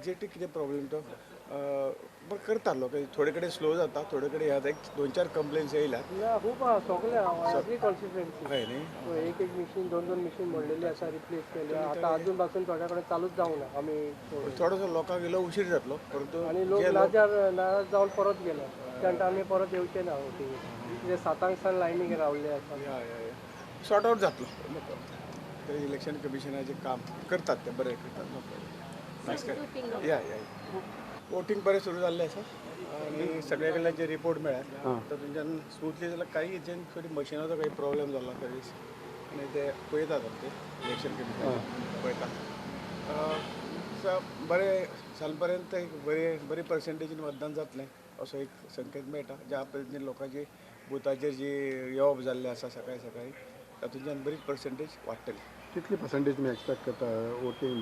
बजेटीक कितें प्रॉब्लेम तो पण करता लोक थोडे कडेन स्लो जाता थोडे कडेन ह्या एक 2-4 कंप्लेन्स येयल्यात ना खूप सगळे एवरी कॉन्स्टिट्युएन्सी हय न्ही एक एक मिशीन दोन दोन मिशीन मोडलेली आसा रिप्लेस केली तुम्ही आता तरी- अजून पासून थोड्याकडे चालूच जावना आम्ही थोडोसो लोकांक इल्लो उशीर जातलो परंतु आणि लोक जे नाराज जाऊन परत गेले त्यानंतर आम्ही परत येवचे ना वोटिंग कितें 7 लायनीक रावल्ले आसा सॉर्ट आउट जातलो नो प्रॉब्लेम ते इलेक्शन कमिशनाचें काम करतात ते बरें करतात नो प्रॉब्लेम या वोटींग बरें सुरू जाल्लें आसा आनी सगळे कडल्यान जे रिपोर्ट मेळ्ळ्यात तातूंतल्यान स्मूथली जाल्यार काही हेजेन थोडी मशिनाचो काही प्रॉब्लेम जाल्लो त्या दीस आनी ते पळयतात ते इलेक्शन कमिशन पळयता बरें साल पर्यंत एक बरी पर्सेंटेजीन मतदान जातलें असो एक संकेत मेळटा ज्या पद्दतीन लोकांची बुथाचेर जी येवप जाल्लें आसा सकाळी सकाळी तातूंतल्यान बरीच पर्सेंटेज वाडटली कितली पर्सेंटेज तुम्ही एक्सपेक्ट करता वोटिंग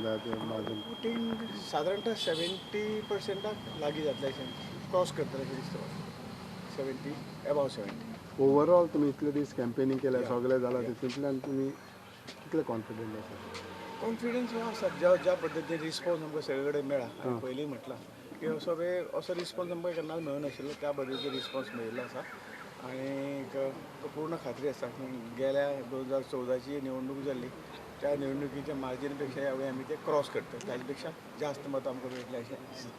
मार्जिन वोटींग सादारणतः 70%क लागीं जातलें अशें क्रॉस करतलें अशें दिसता म्हाका 70 अबाव 70 ओवरऑल तुम्ही इतले दीस कॅम्पेनींग केल्या सगळें जालां तितूंतल्यान तुमी कितले कॉन्फिडंट आसा कॉन्फिडन्स हो आसा ज्या पद्दतीन रिस्पॉन्स आमकां सगळे कडेन मेळ्ळा हांवें पयलीं म्हटलां की असो रिस्पॉन्स आमकां केन्नाच मेळनाशिल्लो त्या पद्दतीचो रिस्पॉन्स मेळिल्लो आसा आनी पूर्ण खात्री आसा की गेल्या 2014ची निवडणूक जाल्ली त्या निवडणुकीच्या मार्जिन पेक्षा ह्या वेळी आमी ते क्रॉस करतले ताजे पेक्षा जास्त मतां आमकां मेळटलें अशें दिसता